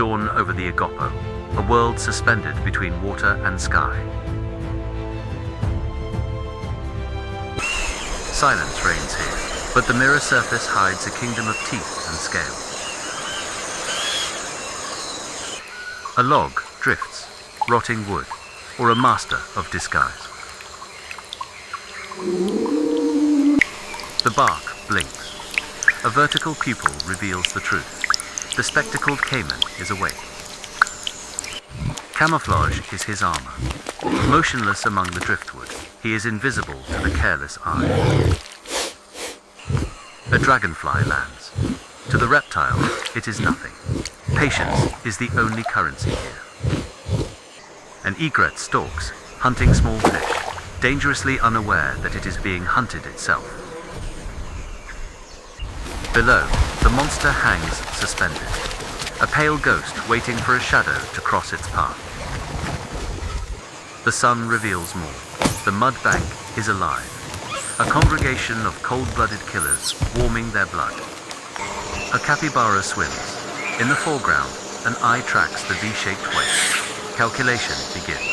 dawn over the Agapo, a world suspended between water and sky. Silence reigns here, but the mirror surface hides a kingdom of teeth and scales. A log drifts, rotting wood, or a master of disguise. The bark blinks. A vertical pupil reveals the truth. The spectacled Caiman is awake. Camouflage is his armor. Motionless among the driftwood, he is invisible to the careless eye. A dragonfly lands. To the reptile, it is nothing. Patience is the only currency here. An egret stalks, hunting small fish, dangerously unaware that it is being hunted itself. Below, the monster hangs suspended, a pale ghost waiting for a shadow to cross its path. The sun reveals more. The mud bank is alive, a congregation of cold-blooded killers warming their blood. A capybara swims. In the foreground, an eye tracks the V-shaped wake. Calculation begins.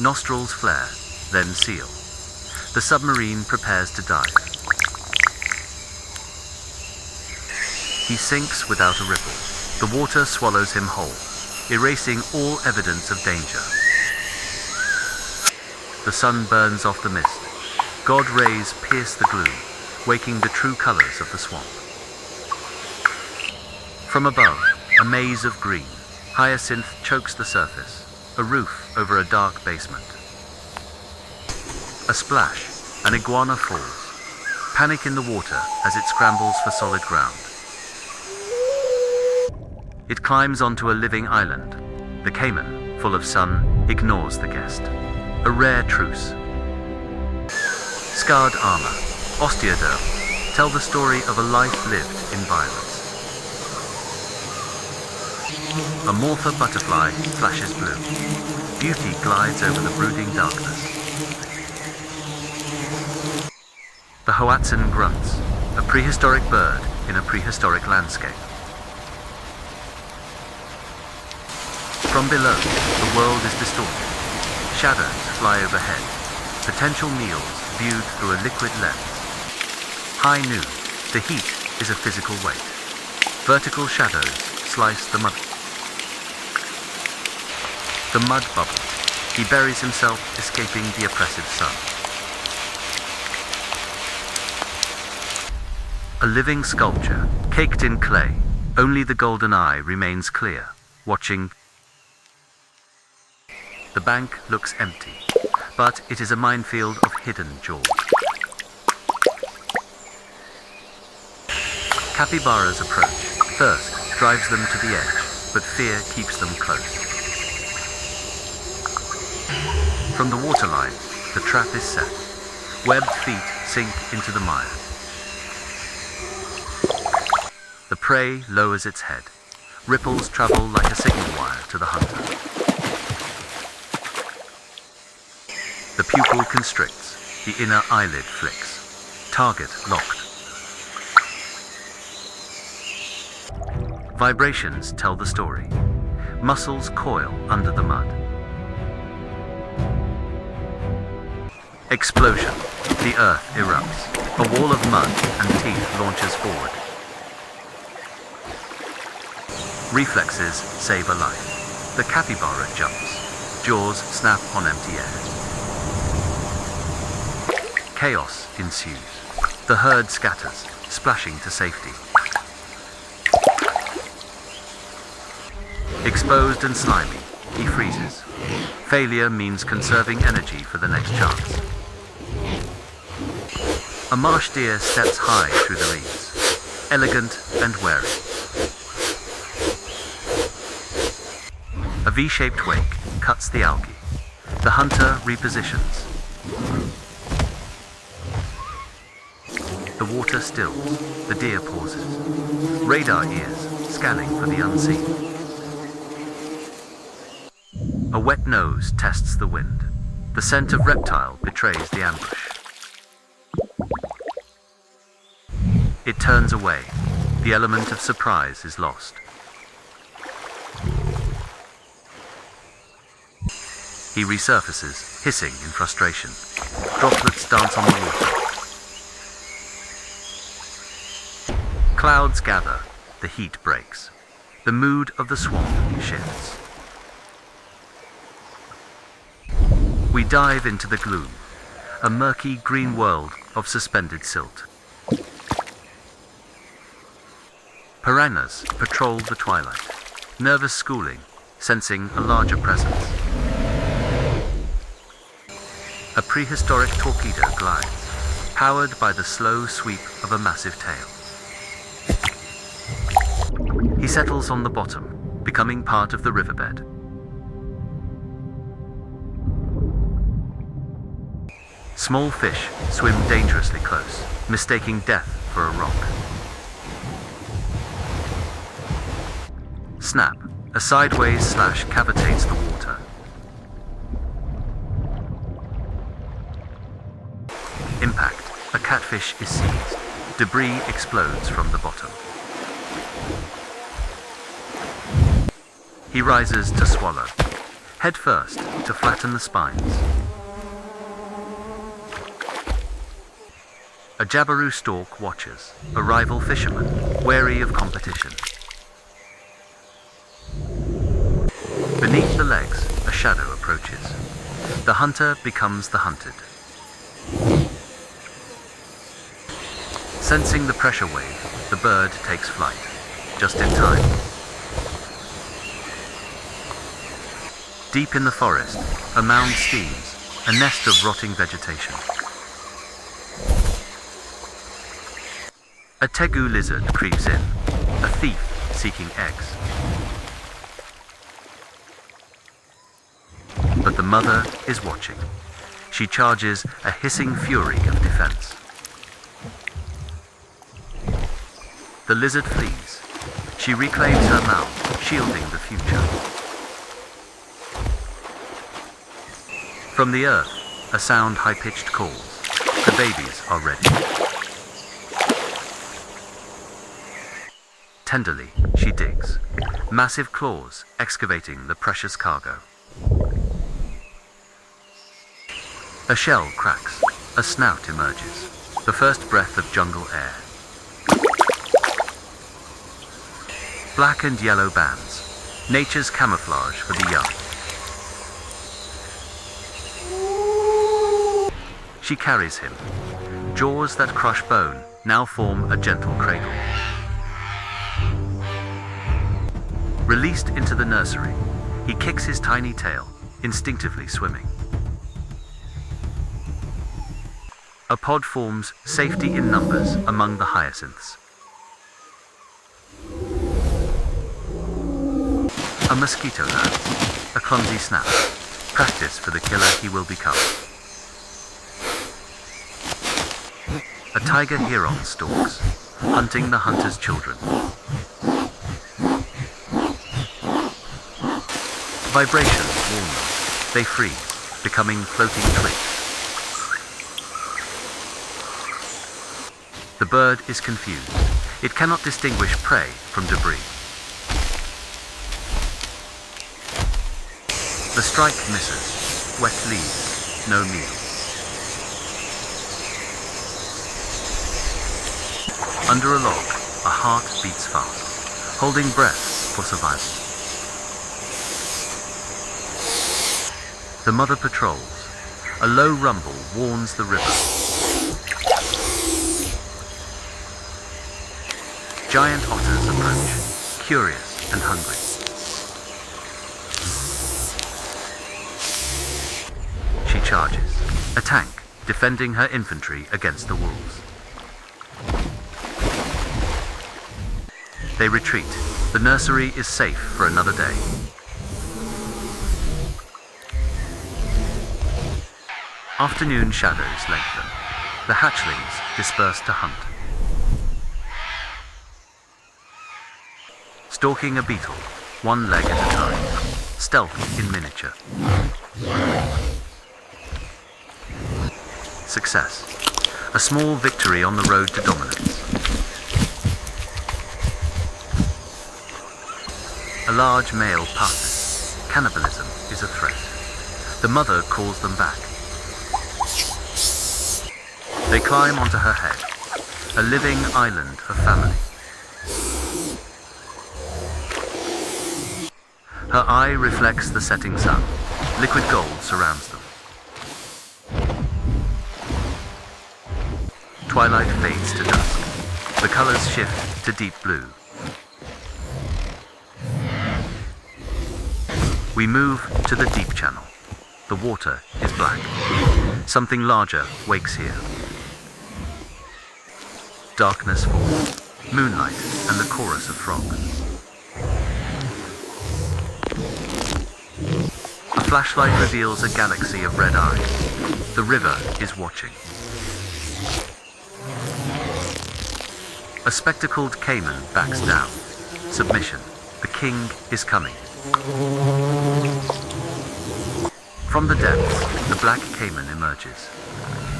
Nostrils flare, then seal. The submarine prepares to dive. He sinks without a ripple. The water swallows him whole, erasing all evidence of danger. The sun burns off the mist. God rays pierce the gloom, waking the true colors of the swamp. From above, a maze of green. Hyacinth chokes the surface, a roof over a dark basement. A splash, an iguana falls. Panic in the water as it scrambles for solid ground. It climbs onto a living island. The Caiman, full of sun, ignores the guest. A rare truce. Scarred armor, osteoderm, tell the story of a life lived in violence. A morpher butterfly flashes blue. Beauty glides over the brooding darkness. The Hoatzin grunts, a prehistoric bird in a prehistoric landscape. From below, the world is distorted. Shadows fly overhead, potential meals viewed through a liquid lens. High noon, the heat is a physical weight. Vertical shadows slice the mud. The mud bubbles. He buries himself, escaping the oppressive sun. A living sculpture, caked in clay. Only the golden eye remains clear, watching. The bank looks empty, but it is a minefield of hidden jaws. Capybaras approach. Thirst drives them to the edge, but fear keeps them close. From the waterline, the trap is set. Webbed feet sink into the mire. The prey lowers its head. Ripples travel like a signal wire to the hunter. The pupil constricts. The inner eyelid flicks. Target locked. Vibrations tell the story. Muscles coil under the mud. Explosion. The earth erupts. A wall of mud and teeth launches forward. Reflexes save a life. The capybara jumps. Jaws snap on empty air. Chaos ensues. The herd scatters, splashing to safety. Exposed and slimy, he freezes. Failure means conserving energy for the next chance. A marsh deer steps high through the reeds, elegant and wary. A V-shaped wake cuts the algae. The hunter repositions. The water stills. The deer pauses. Radar ears scanning for the unseen. A wet nose tests the wind. The scent of reptile betrays the ambush. It turns away. The element of surprise is lost. He resurfaces, hissing in frustration. Droplets dance on the water. Clouds gather. The heat breaks. The mood of the swamp shifts. We dive into the gloom, a murky green world of suspended silt. Piranhas patrol the twilight, nervous schooling, sensing a larger presence. A prehistoric torpedo glides, powered by the slow sweep of a massive tail. He settles on the bottom, becoming part of the riverbed. Small fish swim dangerously close, mistaking death for a rock. Snap, a sideways slash cavitates the water. Impact, a catfish is seized. Debris explodes from the bottom. He rises to swallow, head first to flatten the spines. A jabiru stork watches, a rival fisherman, wary of competition. Beneath the legs, a shadow approaches. The hunter becomes the hunted. Sensing the pressure wave, the bird takes flight, just in time. Deep in the forest, a mound steams, a nest of rotting vegetation. A tegu lizard creeps in, a thief seeking eggs. But the mother is watching. She charges a hissing fury of defense. The lizard flees. She reclaims her mouth, shielding the future. From the earth, a sound high-pitched calls. The babies are ready. Tenderly, she digs, massive claws excavating the precious cargo. A shell cracks, a snout emerges, the first breath of jungle air. Black and yellow bands, nature's camouflage for the young. She carries him. Jaws that crush bone now form a gentle cradle. Released into the nursery, he kicks his tiny tail, instinctively swimming. A pod forms, safety in numbers among the hyacinths. A mosquito lands, a clumsy snap, practice for the killer he will become. A tiger heron stalks, hunting the hunter's children. Vibrations warn them. They freeze, becoming floating twigs. The bird is confused. It cannot distinguish prey from debris. The strike misses. Wet leaves, no meal. Under a log, a heart beats fast, holding breath for survival. The mother patrols. A low rumble warns the river. Giant otters approach, curious and hungry. She charges, a tank defending her infantry against the wolves. They retreat. The nursery is safe for another day. Afternoon shadows lengthen. The hatchlings disperse to hunt. Stalking a beetle, one leg at a time. Stealth in miniature. Success. A small victory on the road to dominance. A large male passes. Cannibalism is a threat. The mother calls them back. They climb onto her head, a living island of family. Her eye reflects the setting sun. Liquid gold surrounds them. Twilight fades to dusk. The colors shift to deep blue. We move to the deep channel. The water is black. Something larger wakes here. Darkness falls, moonlight and the chorus of frogs. A flashlight reveals a galaxy of red eyes. The river is watching. A spectacled Caiman backs down. Submission. The king is coming. From the depths, the black Caiman emerges.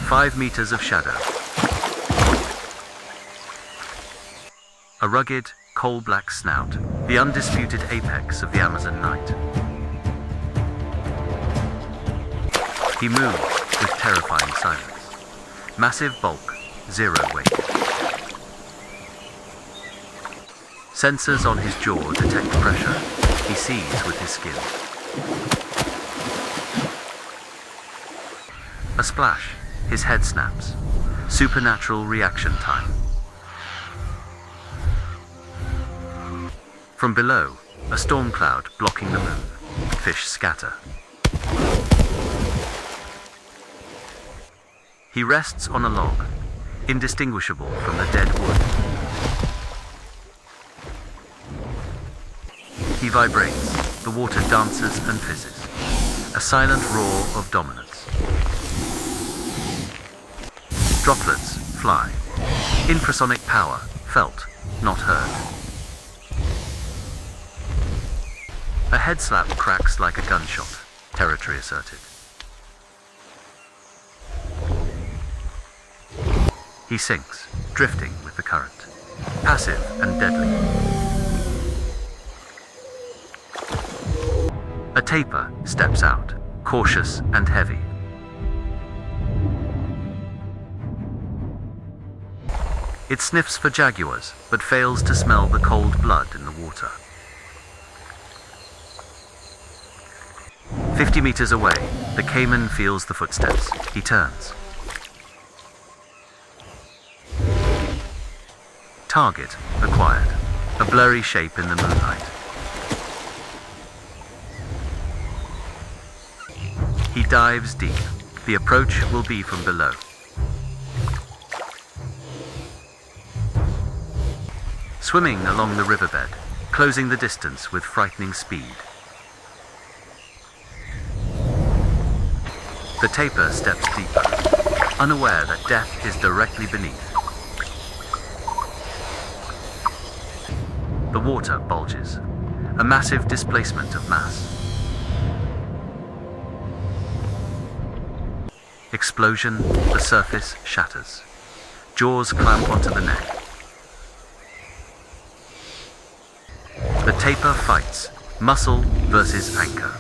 5 meters of shadow. A rugged, coal-black snout, the undisputed apex of the Amazon night. He moves with terrifying silence. Massive bulk, zero weight. Sensors on his jaw detect pressure. He sees with his skin. A splash, his head snaps. Supernatural reaction time. From below, a storm cloud blocking the moon. Fish scatter. He rests on a log, indistinguishable from the dead wood. He vibrates, the water dances and fizzes. A silent roar of dominance. Droplets fly. Infrasonic power, felt, not heard. A head slap cracks like a gunshot, territory asserted. He sinks, drifting with the current, passive and deadly. A tapir steps out, cautious and heavy. It sniffs for jaguars, but fails to smell the cold blood in the water. 50 meters away, the Caiman feels the footsteps. He turns. Target acquired. A blurry shape in the moonlight. He dives deep. The approach will be from below. Swimming along the riverbed, closing the distance with frightening speed. The tapir steps deeper, unaware that death is directly beneath. The water bulges, a massive displacement of mass. Explosion, the surface shatters. Jaws clamp onto the neck. The tapir fights, muscle versus anchor.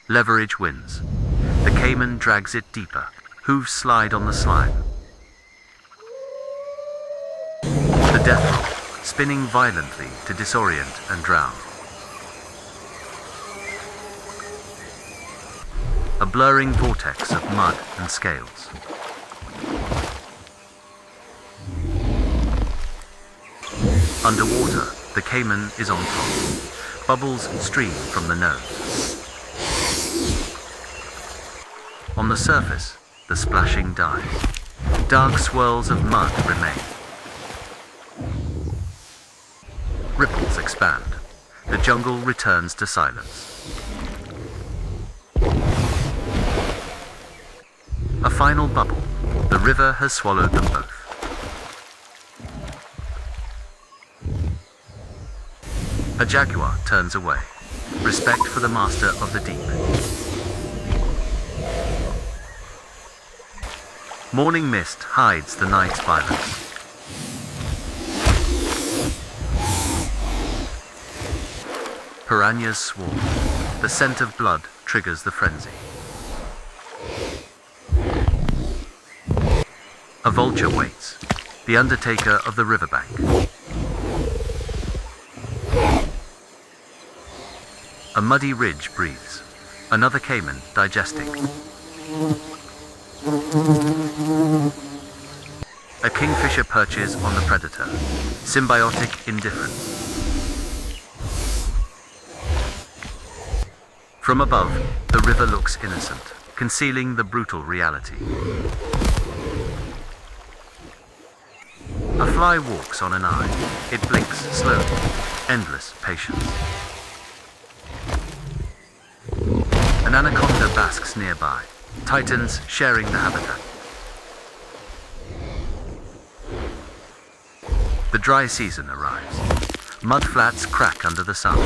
Leverage wins. The Caiman drags it deeper. Hooves slide on the slime. The death roll, spinning violently to disorient and drown. A blurring vortex of mud and scales. Underwater, the Caiman is on top. Bubbles stream from the nose. On the surface, the splashing dies. Dark swirls of mud remain. Ripples expand. The jungle returns to silence. A final bubble. The river has swallowed them both. A jaguar turns away. Respect for the master of the deep. Morning mist hides the night's violence. Piranhas swarm. The scent of blood triggers the frenzy. A vulture waits, the undertaker of the riverbank. A muddy ridge breathes, another caiman digesting. A kingfisher perches on the predator, symbiotic indifference. From above, the river looks innocent, concealing the brutal reality. A fly walks on an eye. It blinks slowly, endless patience. An anaconda basks nearby, titans sharing the habitat. The dry season arrives. Mudflats crack under the sun.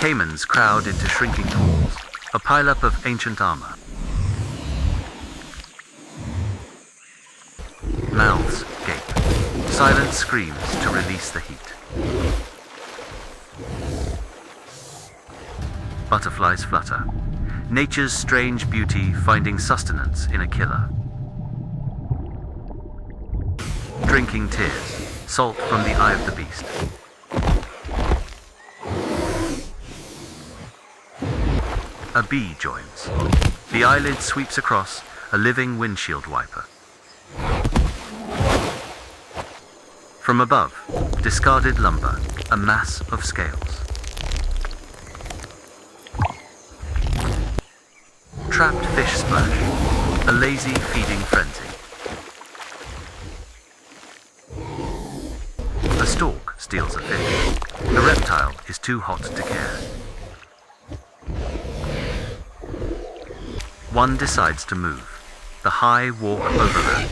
Caimans crowd into shrinking pools, a pileup of ancient armor. Mouths gape. Silence screams to release the heat. Butterflies flutter. Nature's strange beauty finding sustenance in a killer. Drinking tears, salt from the eye of the beast. A bee joins. The eyelid sweeps across, a living windshield wiper. From above, discarded lumber, a mass of scales. Trapped fish splash, a lazy feeding frenzy. A stork steals a fish. The reptile is too hot to care. One decides to move. The high walk overlap.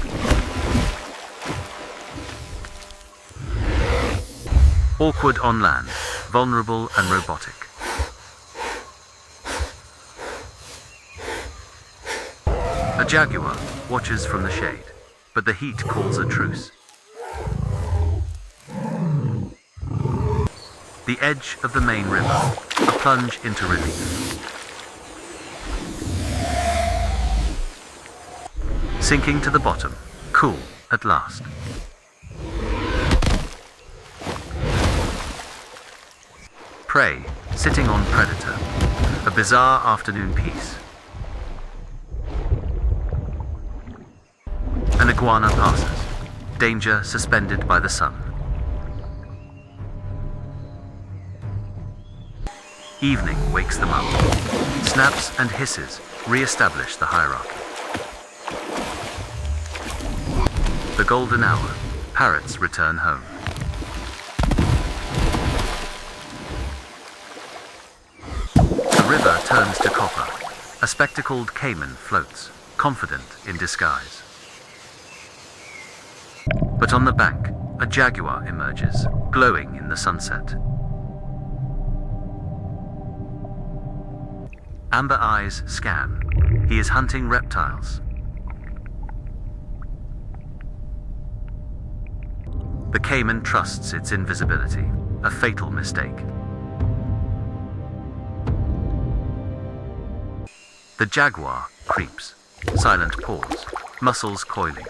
Awkward on land, vulnerable and robotic. A jaguar watches from the shade, but the heat calls a truce. The edge of the main river, a plunge into relief. Sinking to the bottom, cool at last. Prey, sitting on predator, a bizarre afternoon peace. An iguana passes, danger suspended by the sun. Evening wakes them up. Snaps and hisses re-establish the hierarchy. The golden hour, parrots return home. The river turns to copper. A spectacled caiman floats, confident in disguise. But on the bank, a jaguar emerges, glowing in the sunset. Amber eyes scan. He is hunting reptiles. The caiman trusts its invisibility, a fatal mistake. The jaguar creeps, silent pause, muscles coiling.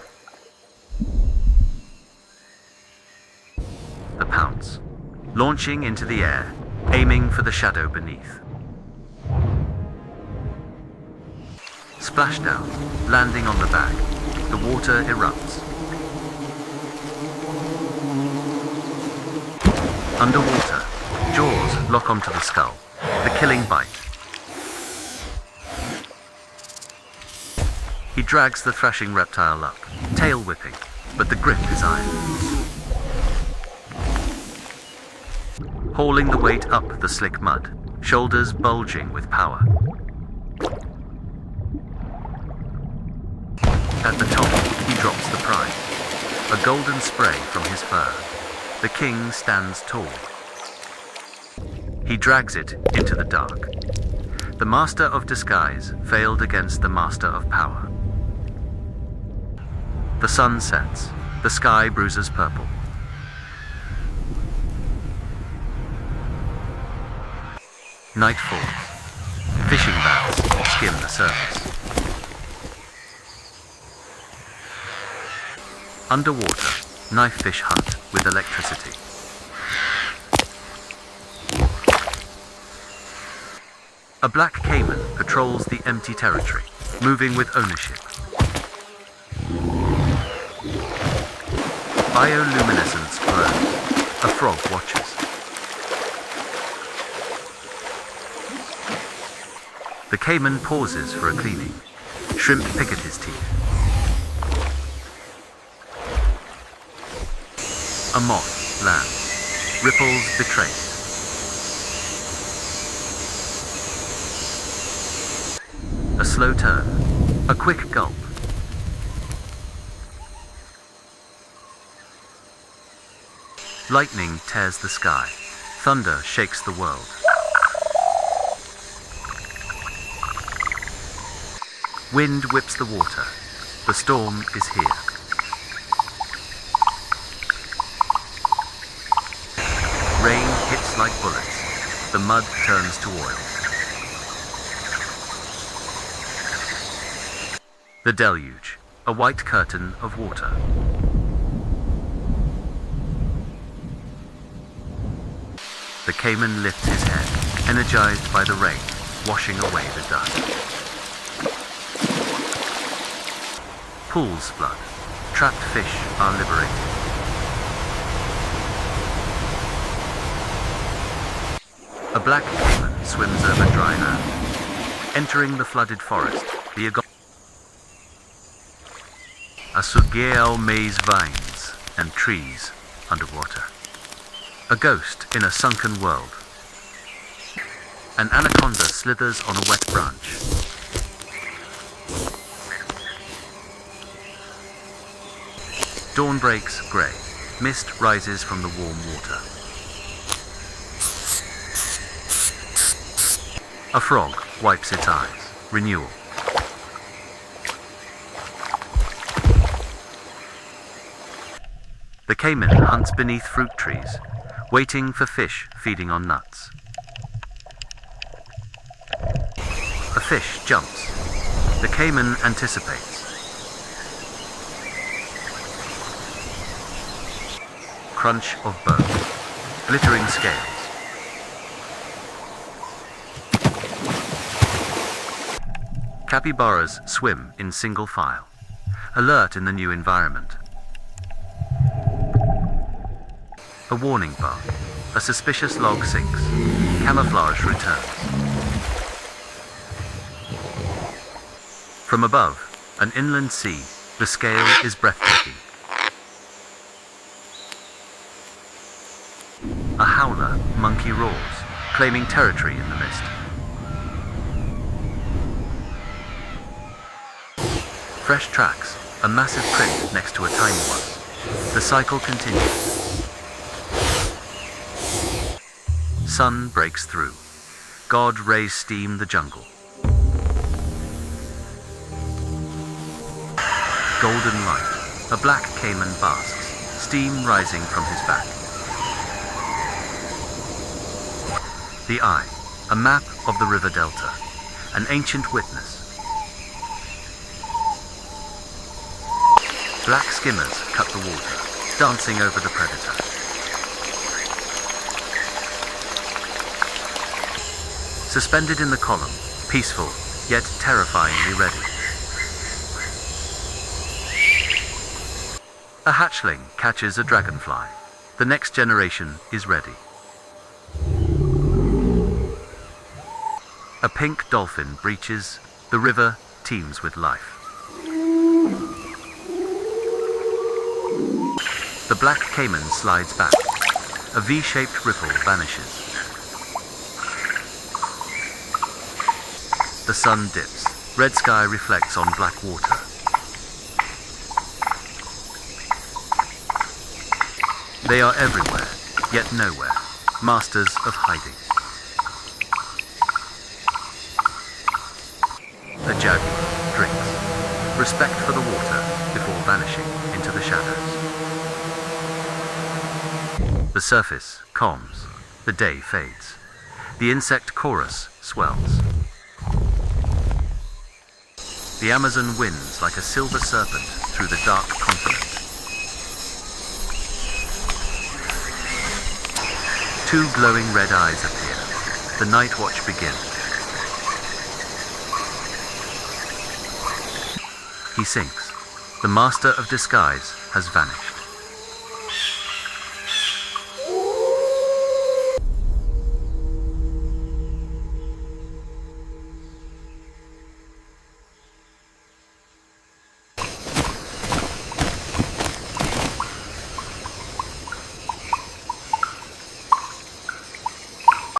The pounce, launching into the air, aiming for the shadow beneath. Splashdown, landing on the back. The water erupts. Underwater, jaws lock onto the skull. The killing bite. He drags the thrashing reptile up, tail whipping, but the grip is iron. Hauling the weight up the slick mud, shoulders bulging with power. At the top, he drops the prize, a golden spray from his fur. The king stands tall. He drags it into the dark. The master of disguise failed against the master of power. The sun sets. The sky bruises purple. Night falls. Fishing vans skim the surface. Underwater, knife fish hunt with electricity. A black caiman patrols the empty territory, moving with ownership. Bioluminescence glows. A frog watches. The caiman pauses for a cleaning. Shrimp pick at his teeth. A moth lands. Ripples betrayed. A slow turn. A quick gulp. Lightning tears the sky. Thunder shakes the world. Wind whips the water. The storm is here. Rain hits like bullets. The mud turns to oil. The deluge, a white curtain of water. The caiman lifts his head, energized by the rain, washing away the dust. Pool's flood. Trapped fish are liberated. A black caiman swims over dry land. Entering the flooded forest, the a surgeal maze vines and trees underwater. A ghost in a sunken world. An anaconda slithers on a wet branch. Dawn breaks grey. Mist rises from the warm water. A frog wipes its eyes. Renewal. The caiman hunts beneath fruit trees, waiting for fish feeding on nuts. A fish jumps. The caiman anticipates. Crunch of bone. Glittering scales. Capybaras swim in single file, alert in the new environment. A warning bar. A suspicious log sinks. Camouflage returns. From above, an inland sea, the scale is breathtaking. A howler monkey roars, claiming territory in the mist. Fresh tracks, a massive print next to a tiny one. The cycle continues. Sun breaks through. God rays steam the jungle. Golden light. A black caiman basks, steam rising from his back. The eye. A map of the river delta. An ancient witness. Black skimmers cut the water, dancing over the predator. Suspended in the column, peaceful, yet terrifyingly ready. A hatchling catches a dragonfly. The next generation is ready. A pink dolphin breaches. The river teems with life. The black caiman slides back. A V-shaped ripple vanishes. The sun dips. Red sky reflects on black water. They are everywhere, yet nowhere. Masters of hiding. The jaguar drinks. Respect for the water before vanishing into the shadows. The surface calms. The day fades. The insect chorus swells. The Amazon winds like a silver serpent through the dark continent. 2 glowing red eyes appear. The night watch begins. He sinks. The master of disguise has vanished.